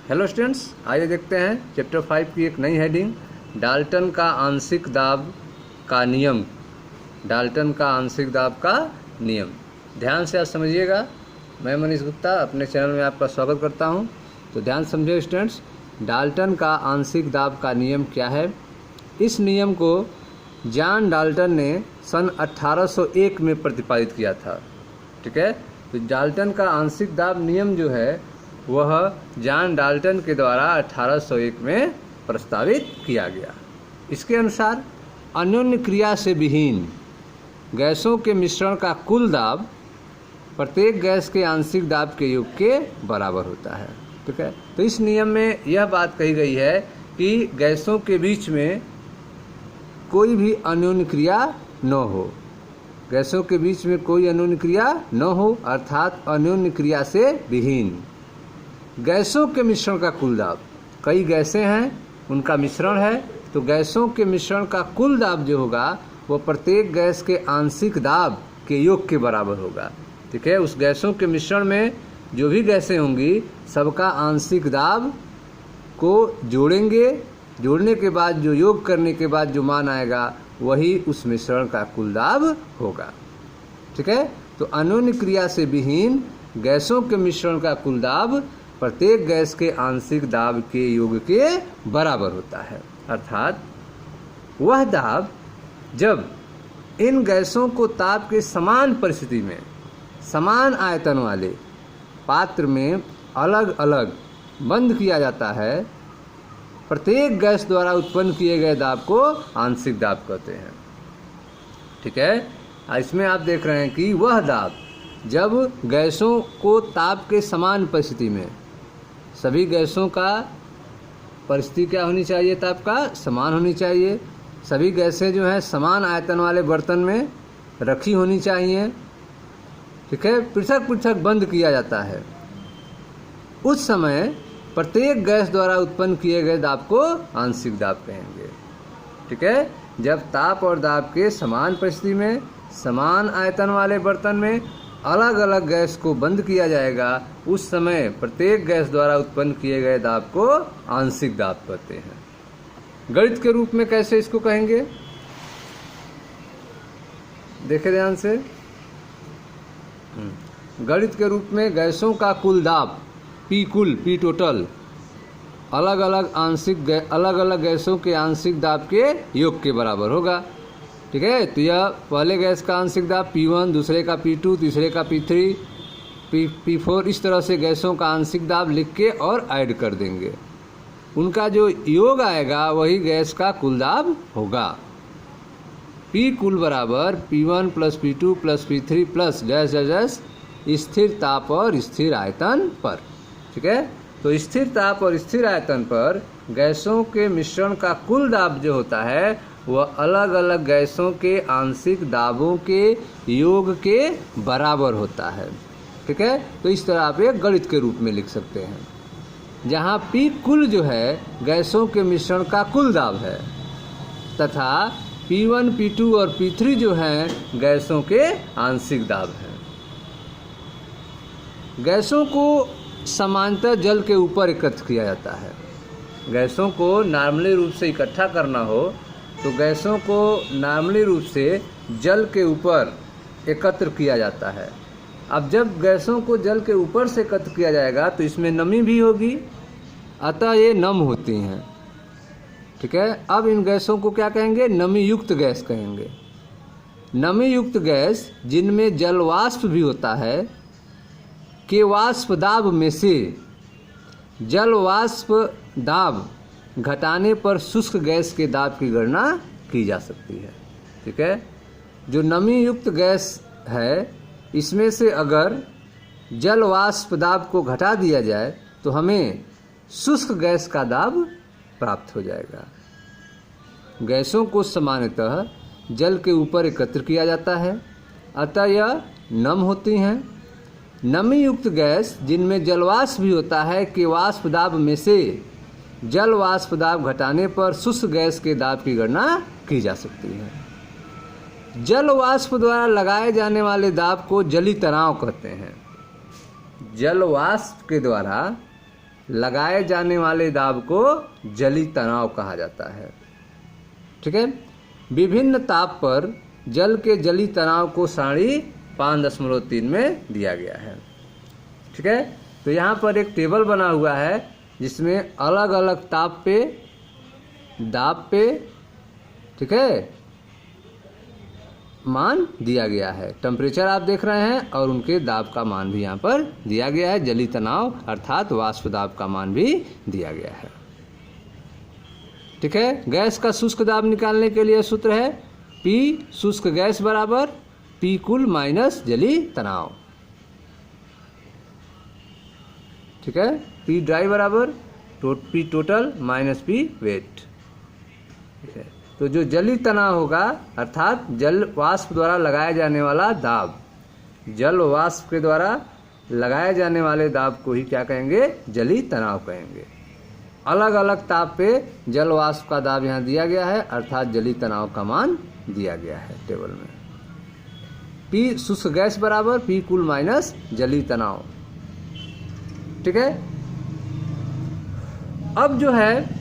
Hello students, आइए देखते हैं चैप्टर 5 की एक नई हेडिंग, डाल्टन का आंशिक दाब का नियम। डाल्टन का आंशिक दाब का नियम, ध्यान से आप समझिएगा। मैं मनीष गुप्ता अपने चैनल में आपका स्वागत करता हूं। तो ध्यान समझिए स्टूडेंट्स, डाल्टन का आंशिक दाब का नियम क्या है। इस नियम को जॉन डाल्टन ने सन 1801 में प्रतिपादित किया था। ठीक है, तो डाल्टन का आंशिक दाब नियम जो है वह जॉन डाल्टन के द्वारा 1801 में प्रस्तावित किया गया। इसके अनुसार अन्योन्य क्रिया से विहीन गैसों के मिश्रण का कुल दाब प्रत्येक गैस के आंशिक दाब के योग के बराबर होता है। ठीक है, तो इस नियम में यह बात कही गई है कि गैसों के बीच में कोई भी अन्योन्य क्रिया न हो। गैसों के बीच में कोई अन्योन्य क्रिया न हो, अर्थात अन्योन्य क्रिया से विहीन गैसों के मिश्रण का कुल दाब। कई गैसें हैं, उनका मिश्रण है, तो गैसों के मिश्रण का कुल दाब जो होगा वो प्रत्येक गैस के आंशिक दाब के योग के बराबर होगा। ठीक है, उस गैसों के मिश्रण में जो भी गैसें होंगी सबका आंशिक दाब को जोड़ेंगे, जोड़ने के बाद जो योग करने के बाद जो मान आएगा वही उस मिश्रण का कुल दाब होगा। ठीक है, तो अन्योन्य क्रिया से विहीन गैसों के मिश्रण का कुल दाब प्रत्येक गैस के आंशिक दाब के योग के बराबर होता है। अर्थात वह दाब जब इन गैसों को ताप के समान परिस्थिति में समान आयतन वाले पात्र में अलग अलग बंद किया जाता है, प्रत्येक गैस द्वारा उत्पन्न किए गए दाब को आंशिक दाब कहते हैं। ठीक है, इसमें आप देख रहे हैं कि वह दाब जब गैसों को ताप के समान परिस्थिति में, सभी गैसों का परिस्थिति क्या होनी चाहिए, ताप का समान होनी चाहिए। सभी गैसें जो हैं समान आयतन वाले बर्तन में रखी होनी चाहिए। ठीक है, पृथक पृथक बंद किया जाता है। उस समय प्रत्येक गैस द्वारा उत्पन्न किए गए दाब को आंशिक दाब कहेंगे। ठीक है, जब ताप और दाब के समान परिस्थिति में समान आयतन वाले बर्तन में अलग अलग गैस को बंद किया जाएगा, उस समय प्रत्येक गैस द्वारा उत्पन्न किए गए दाब को आंशिक दाब कहते हैं। गणित के रूप में कैसे इसको कहेंगे, देखें ध्यान से। गणित के रूप में गैसों का कुल दाब पी टोटल अलग अलग गैसों के आंशिक दाब के योग के बराबर होगा। ठीक है, तो यह पहले गैस का आंशिक दाब P1, दूसरे का P2, तीसरे का P3, P4, इस तरह से गैसों का आंशिक दाब लिख के और ऐड कर देंगे। उनका जो योग आएगा वही गैस का कुल दाब होगा। P कुल बराबर P1 plus P2 plus P3 plus dash dash स्थिर ताप और स्थिर आयतन पर। ठीक है, तो स्थिर ताप और स्थिर आयतन पर गैसों के मिश्रण का कुल दाब जो होता है वह अलग अलग गैसों के आंशिक दाबों के योग के बराबर होता है। ठीक है, तो इस तरह आप एक गणित के रूप में लिख सकते हैं, जहाँ P कुल जो है गैसों के मिश्रण का कुल दाब है तथा P1, P2 और P3 जो हैं गैसों के आंशिक दाब हैं। गैसों को समांतर जल के ऊपर एकत्र किया जाता है। गैसों को नॉर्मली रूप से इकट्ठा करना हो तो गैसों को नॉर्मली रूप से जल के ऊपर एकत्र किया जाता है। अब जब गैसों को जल के ऊपर से एकत्र किया जाएगा तो इसमें नमी भी होगी, अतः ये नम होती हैं। ठीक है, अब इन गैसों को क्या कहेंगे, नमी युक्त गैस कहेंगे। नमी युक्त गैस जिनमें जल वाष्प भी होता है के वाष्प दाब में से जल वाष्प दाब घटाने पर शुष्क गैस के दाब की गणना की जा सकती है। ठीक है, जो नमी युक्त गैस है इसमें से अगर जल वाष्प दाब को घटा दिया जाए तो हमें शुष्क गैस का दाब प्राप्त हो जाएगा। गैसों को सामान्यतः जल के ऊपर एकत्र किया जाता है, अतः यह नम होती हैं। नमी युक्त गैस जिनमें जल वाष्प भी होता है के वाष्प दाब में से जल वाष्प दाब घटाने पर शुष्क गैस के दाब की गणना की जा सकती है। जल वाष्प द्वारा लगाए जाने वाले दाब को जली तनाव कहते हैं। जल वाष्प के द्वारा लगाए जाने वाले दाब को जली तनाव कहा जाता है। ठीक है। विभिन्न ताप पर जल के जली तनाव को सारणी 5.3 में दिया गया है। ठीक है। तो यहाँ पर एक टेबल बना हुआ है जिसमें अलग अलग ताप पे, दाब पे, ठीक है, मान दिया गया है। टेम्परेचर आप देख रहे हैं और उनके दाब का मान भी यहाँ पर दिया गया है। जली तनाव अर्थात वाष्प दाब का मान भी दिया गया है। ठीक है। गैस का शुष्क दाब निकालने के लिए सूत्र है P शुष्क गैस बराबर P कुल माइनस जली तनाव। ठीक है। P ड्राई बराबर P total minus P weight. ठीक है। तो जो जली तनाव होगा अर्थात जल वाष्प द्वारा लगाया जाने वाला दाब, जल वाष्प के द्वारा लगाए जाने वाले दाब को ही क्या कहेंगे? जली तनाव कहेंगे। अलग अलग ताप पे जल वाष्प का दाब यहाँ दिया गया है अर्थात जली तनाव का मान दिया गया है टेबल में। P शुष्क गैस बराबर P कुल माइनस जली तनाव। ठीक है। अब जो है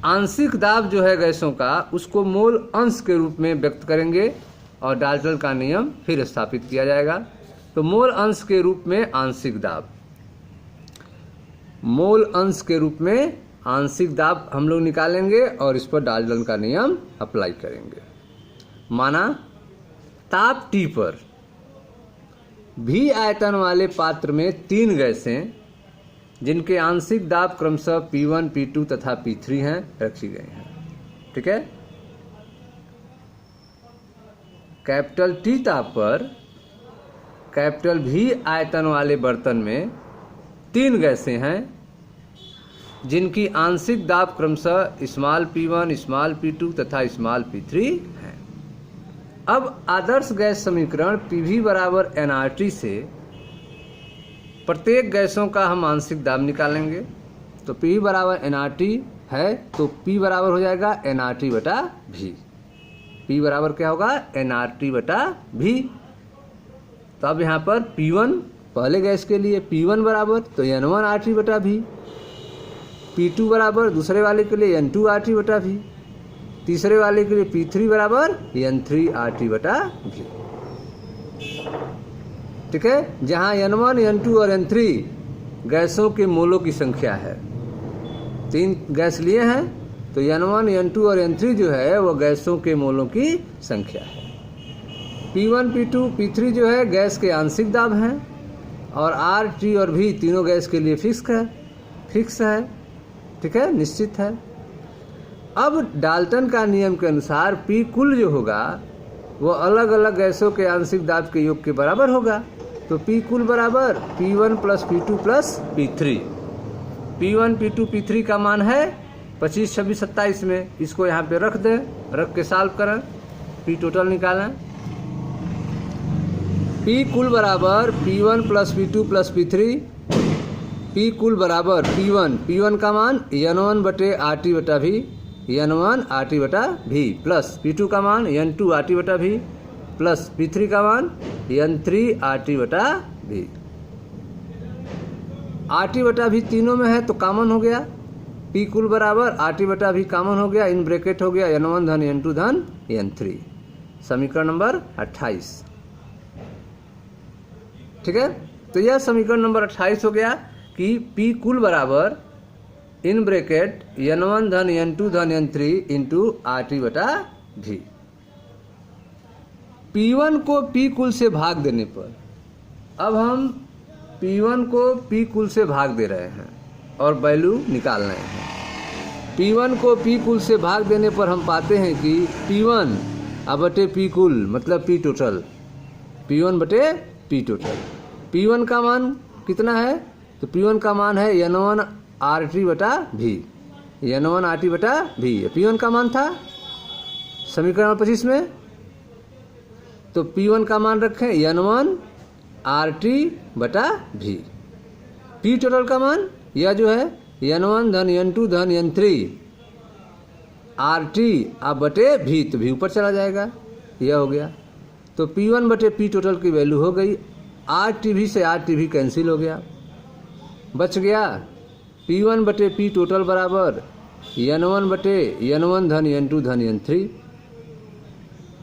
आंशिक दाब जो है गैसों का उसको मोल अंश के रूप में व्यक्त करेंगे और डाल्टन का नियम फिर स्थापित किया जाएगा। तो मोल अंश के रूप में आंशिक दाब, मोल अंश के रूप में आंशिक दाब हम लोग निकालेंगे और इस पर डाल्टन का नियम अप्लाई करेंगे। माना ताप T पर V आयतन वाले पात्र में 3 गैसें जिनके आंशिक दाब क्रमशः P1, P2 तथा P3 हैं रखी गई हैं। ठीक है। कैपिटल T ताप पर कैपिटल V आयतन वाले बर्तन में 3 गैसें हैं जिनकी आंशिक दाब क्रमशः स्मॉल P1, स्मॉल P2 तथा स्मॉल P3 हैं। अब आदर्श गैस समीकरण PV बराबर nRT से प्रत्येक गैसों का हम आंशिक दाब निकालेंगे। तो P बराबर nRT है तो P बराबर हो जाएगा nRT बटा V। P बराबर क्या होगा? nRT बटा V। तो अब यहाँ पर P1 पहले गैस के लिए P1 बराबर तो N1 RT बटा V, P2 बराबर दूसरे वाले के लिए N2 RT बटा V, तीसरे वाले के लिए P3 बराबर N3 RT बटा V। ठीक है। जहाँ N1, N2 और N3 गैसों के मोलों की संख्या है, 3 गैस लिए हैं तो N1, N2 और N3 जो है वो गैसों के मोलों की संख्या है। P1, P2, P3 जो है गैस के आंशिक दाब हैं और R, T और V तीनों गैस के लिए फिक्स है। ठीक है, निश्चित है। अब डाल्टन का नियम के अनुसार P कुल जो होगा वो अलग अलग गैसों के आंशिक दाब के योग के बराबर होगा। तो P कुल बराबर P1 plus P2 plus P3। P1, P2, P3 का मान है 25, 26, 27 में। इसको यहाँ पे रख दें, रख के सॉल्व करें, P टोटल निकालें। P कुल बराबर P1 plus P2 plus P3। P कुल बराबर P1 का मान N1 बटे RT बटा V, N1 RT बटा V प्लस P2 का मान N2 RT बटा V प्लस P3 का मान N3 RT बटा V। RT बटा V तीनों में है तो कॉमन हो गया। P कुल बराबर RT बटा V कॉमन हो गया, इन ब्रैकेट हो गया N1 धन N2 धन N3। समीकरण नंबर 28। ठीक है। तो यह समीकरण नंबर 28 हो गया कि P कुल बराबर इन ब्रैकेट N1 धन N2 धन N3 इंटू RT बटा V। P1 को P कुल से भाग देने पर, अब हम P1 को P कुल से भाग दे रहे हैं और वैल्यू निकाल रहे हैं। P1 को P कुल से भाग देने पर हम पाते हैं कि P1 बटे P कुल मतलब P टोटल, P1 बटे P टोटल। P1 का मान कितना है? तो P1 का मान है N1 RT बटा V, N1 RT बटा V P1 का मान था समीकरण 25 में। तो P1 का मान रखें N1 RT बटा V। P टोटल का मान यह जो है N1 धन N2 धन N3 RT अब बटे V, तो V ऊपर चला जाएगा, यह हो गया। तो P1 बटे P टोटल की वैल्यू हो गई। RTV से RTV कैंसिल हो गया, बच गया P1 बटे P टोटल बराबर N1 बटे N1 धन N2 धन N3।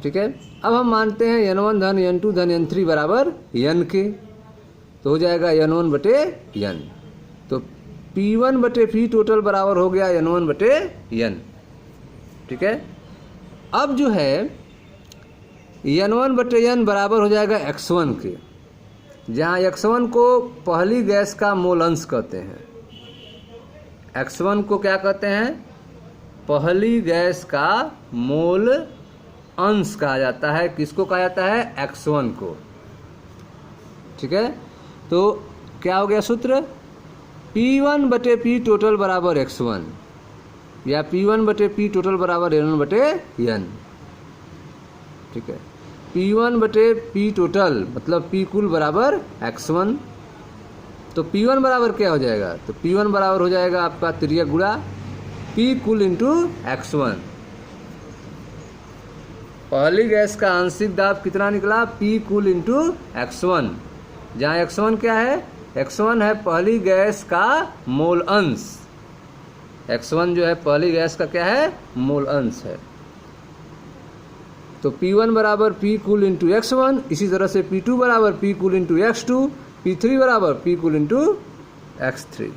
ठीक है, अब हम मानते हैं N1 धन N2 धन N3 बराबर N के, तो हो जाएगा N1 बटे N। तो P1 बटे P टोटल बराबर हो गया N1 बटे N। ठीक है, अब जो है N1 बटे N बराबर हो जाएगा X1 के, जहाँ X1 को पहली गैस का मोल अंश कहते हैं। X1 को क्या कहते हैं? पहली गैस का मोल अंश कहा जाता है। किसको कहा जाता है? X1 को। ठीक है, तो क्या हो गया सूत्र? P1 बटे P टोटल बराबर X1 या P1 बटे P टोटल बराबर N1 बटे N। ठीक है, P1 बटे P टोटल मतलब P कुल बराबर X1। तो P1 बराबर क्या हो जाएगा? तो P1 बराबर हो जाएगा आपका त्रियक गुणा P कुल इंटू X1। पहली गैस का आंशिक दाब कितना निकला? P कुल इंटू X1, जहाँ X1 क्या है? X1 है पहली गैस का मोल अंश। X1 जो है पहली गैस का क्या है? मोल अंश है। तो P1 बराबर P कुल इंटू X1, इसी तरह से P2 बराबर P कुल इंटू X2, P3 बराबर P कुल इंटू X3।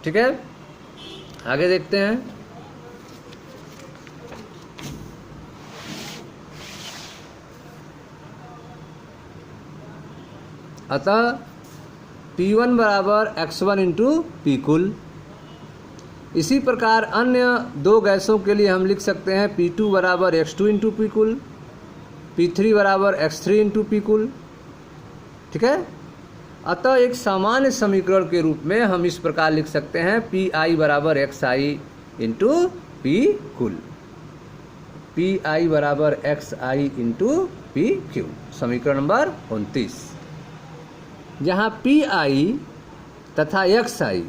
ठीक है, आगे देखते हैं। अतः P1 बराबर X1 इंटू P कुल। इसी प्रकार अन्य दो गैसों के लिए हम लिख सकते हैं P2 बराबर X2 इंटू P कुल, P3 बराबर X3 इंटू P कुल। ठीक है, अतः एक सामान्य समीकरण के रूप में हम इस प्रकार लिख सकते हैं Pi बराबर XI इंटू P कुल, Pi बराबर XI इंटू P क्यू। समीकरण नंबर 29, जहाँ Pi तथा XI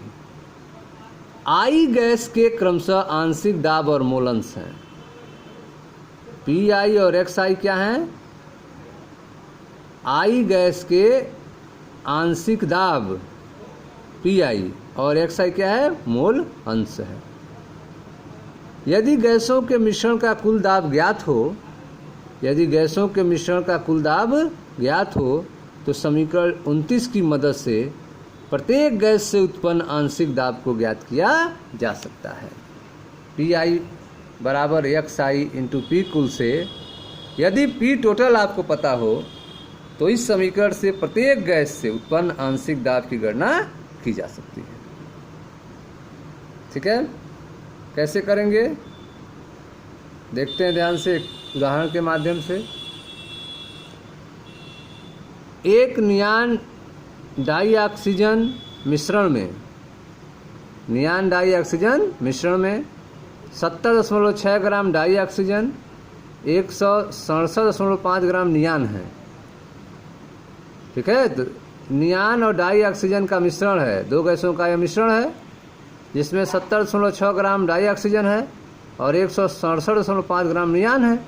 I गैस के क्रमशः आंशिक दाब और मोल अंश हैं। Pi और XI क्या हैं? I गैस के आंशिक दाब Pi और XI क्या है? मोल अंश है। यदि गैसों के मिश्रण का कुल दाब ज्ञात हो, यदि गैसों के मिश्रण का कुल दाब ज्ञात हो तो समीकरण 29 की मदद से प्रत्येक गैस से उत्पन्न आंशिक दाब को ज्ञात किया जा सकता है। Pi बराबर XI इंटू P कुल से यदि P टोटल आपको पता हो तो इस समीकरण से प्रत्येक गैस से उत्पन्न आंशिक दाब की गणना की जा सकती है। ठीक है, कैसे करेंगे देखते हैं ध्यान से, एक उदाहरण के माध्यम से। एक नियान डाई ऑक्सीजन मिश्रण में, नियान डाई ऑक्सीजन मिश्रण में 70.6 ग्राम डाई ऑक्सीजन, 167.5 ग्राम नियान है। ठीक है, तो नियान और डाई ऑक्सीजन का मिश्रण है, दो गैसों का यह मिश्रण है जिसमें 70.6 ग्राम डाई ऑक्सीजन है और 167.5 ग्राम नियान है।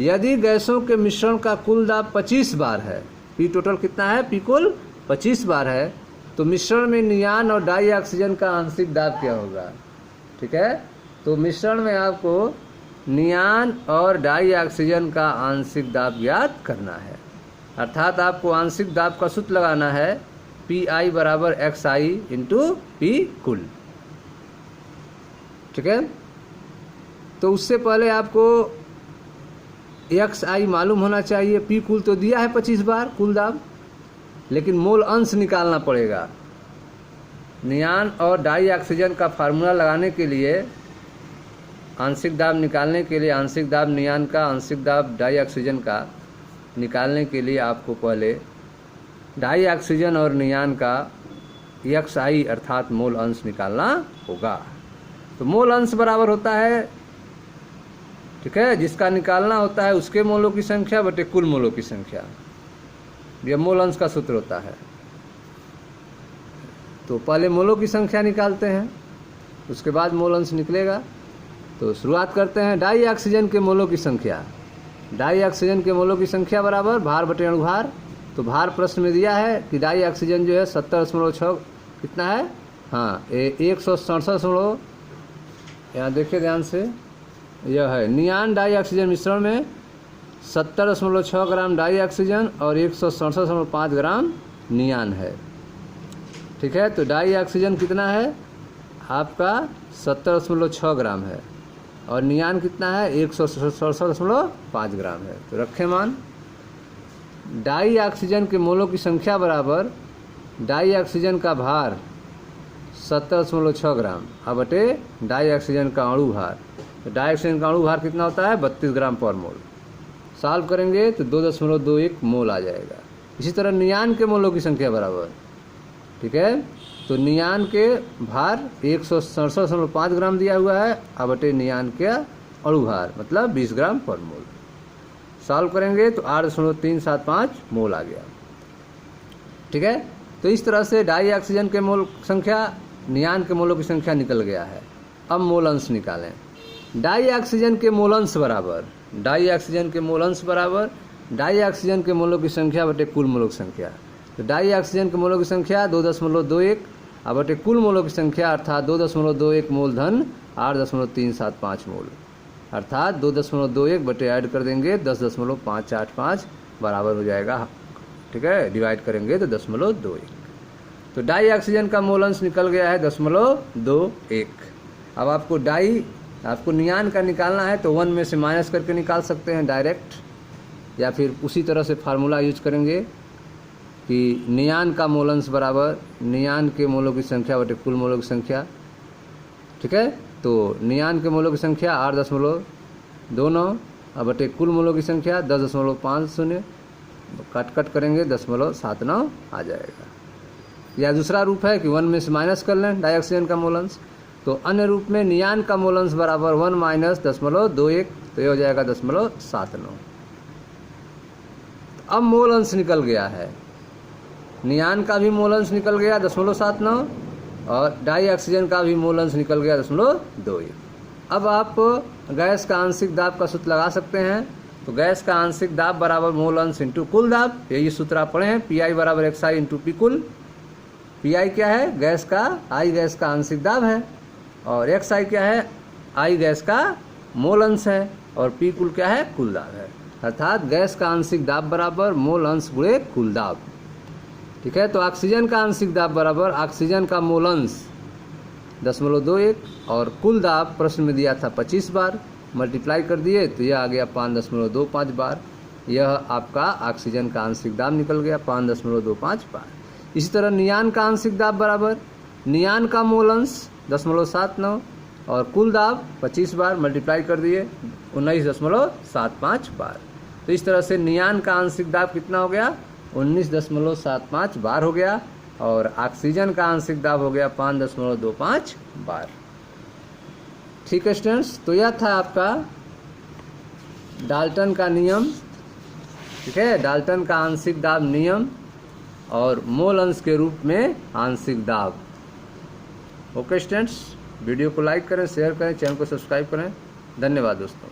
यदि गैसों के मिश्रण का कुल दाब 25 बार है, P टोटल कितना है? P कुल 25 बार है, तो मिश्रण में नियान और डाई ऑक्सीजन का आंशिक दाब क्या होगा? ठीक है, तो मिश्रण में आपको नियान और डाई ऑक्सीजन का आंशिक दाब ज्ञात करना है। अर्थात आपको आंशिक दाब का सूत्र लगाना है Pi बराबर XI इंटू P कुल। ठीक है, तो उससे पहले आपको XI मालूम होना चाहिए। P कुल तो दिया है 25 बार कुल दाब, लेकिन मोल अंश निकालना पड़ेगा। नियान और डाई ऑक्सीजन का फार्मूला लगाने के लिए, आंशिक दाब निकालने के लिए, आंशिक दाब नियान का, आंशिक दाब डाई ऑक्सीजन का निकालने के लिए आपको पहले डाई ऑक्सीजन और नियान का XI अर्थात मोल अंश निकालना होगा। तो मोल अंश बराबर होता है, ठीक है, जिसका निकालना होता है उसके मोलों की संख्या बटे कुल मोलों की संख्या। यह मोल अंश का सूत्र होता है। तो पहले मोलों की संख्या निकालते हैं, उसके बाद मोल अंश निकलेगा। तो शुरुआत करते हैं डाई ऑक्सीजन के मोलों की संख्या। डाई ऑक्सीजन के मोलों की संख्या बराबर भार बटे अणुभार। तो भार प्रश्न में दिया है कि डाई ऑक्सीजन जो है 70.6 कितना है, हाँ 167, यहाँ देखिए ध्यान से, यह है नियान डाई ऑक्सीजन मिश्रण में 70.6 ग्राम डाई ऑक्सीजन और 167.5 ग्राम नियान है। ठीक है, तो डाई ऑक्सीजन कितना है आपका 70.6 ग्राम है और नियान कितना है 167.5 ग्राम है। तो रखें मान, डाई ऑक्सीजन के मोलों की संख्या बराबर डाई ऑक्सीजन का भार 70.6 ग्राम अब बटे डाई ऑक्सीजन का अणु भार। तो डाई ऑक्सीजन का अणु भार कितना होता है 32 ग्राम पर मोल। सॉल्व करेंगे तो 2.21 मोल आ जाएगा। इसी तरह नियान के मोलों की संख्या बराबर, ठीक है, तो नियान के भार 167.5 ग्राम दिया हुआ है अब बटे नियान के अणु भार मतलब 20 ग्राम पर मोल। सॉल्व करेंगे तो 8.375 मोल आ गया। ठीक है, तो इस तरह से डाई ऑक्सीजन के मोल संख्या, नियान के मोलों की संख्या निकल गया है। अब मोल अंश निकालें। डाई ऑक्सीजन के मोल अंश बराबर, डाई ऑक्सीजन के मोल अंश बराबर डाई ऑक्सीजन के मोलों की संख्या बटे कुल मोलों की संख्या। तो डाई ऑक्सीजन के मोलों की संख्या 2.21 अब बटे कुल मोलों की संख्या अर्थात 2.21 मोल धन 8.375 मोल, अर्थात 2.21 बटे ऐड कर देंगे 10.585 बराबर हो जाएगा। ठीक है, डिवाइड करेंगे तो 0.21। तो डाई ऑक्सीजन का मोल अंश निकल गया है 0.21। अब आपको नियान का निकालना है तो 1 में से माइनस करके निकाल सकते हैं डायरेक्ट, या फिर उसी तरह से फार्मूला यूज करेंगे कि नियान का मोल अंश बराबर नियान के मोलों की संख्या बटे कुल मोलों की संख्या। ठीक है, तो नियान के मोलों की संख्या 8.29 अब बटे कुल मोलों की संख्या 10.50, कट करेंगे 10.79 आ जाएगा। या दूसरा रूप है कि 1 में से माइनस कर लें डाई ऑक्सीजन का मोल अंश, तो अन्य रूप में नियान का मोल अंश बराबर 1 माइनस 10.21 तो ये हो जाएगा 10.79। अब मोल अंश निकल गया है, नियान का भी मोल अंश निकल गया 10.79 और डाई ऑक्सीजन का भी मोल अंश निकल गया 10.21। अब आप गैस का आंशिक दाब का सूत्र लगा सकते हैं। तो गैस का आंशिक दाब बराबर मोल अंश इंटू कुल दाब, यही सूत्र आप पढ़े हैं, पी बराबर XI इंटू पी कुल। पी क्या है गैस का, आई गैस का आंशिक दाब है, और XI क्या है आई गैस का मोल अंश है, और पी कुल क्या है कुल दाब है। अर्थात गैस का आंशिक दाब बराबर मोल अंश गुणे कुल दाब। ठीक है, तो ऑक्सीजन का आंशिक दाब बराबर ऑक्सीजन का मोल अंश 10.21 और कुल दाब प्रश्न में दिया था 25 बार, मल्टीप्लाई कर दिए तो यह आ गया 5.25 बार। यह आपका ऑक्सीजन का आंशिक दाब निकल गया 5.25 बार। इसी तरह नियान का आंशिक दाब बराबर नियान का मोल अंश 10.79 और कुल दाब 25 बार, मल्टीप्लाई कर दिए 19.75 बार। तो इस तरह से नियान का आंशिक दाब कितना हो गया 19.75 बार हो गया, और ऑक्सीजन का आंशिक दाब हो गया 5.25 बार। ठीक है स्टूडेंट्स, तो यह था आपका डाल्टन का नियम। ठीक है, डाल्टन का आंशिक दाब नियम और मोल अंश के रूप में आंशिक दाब। ओके स्टूडेंट्स, वीडियो को लाइक करें, शेयर करें, चैनल को सब्सक्राइब करें। धन्यवाद दोस्तों।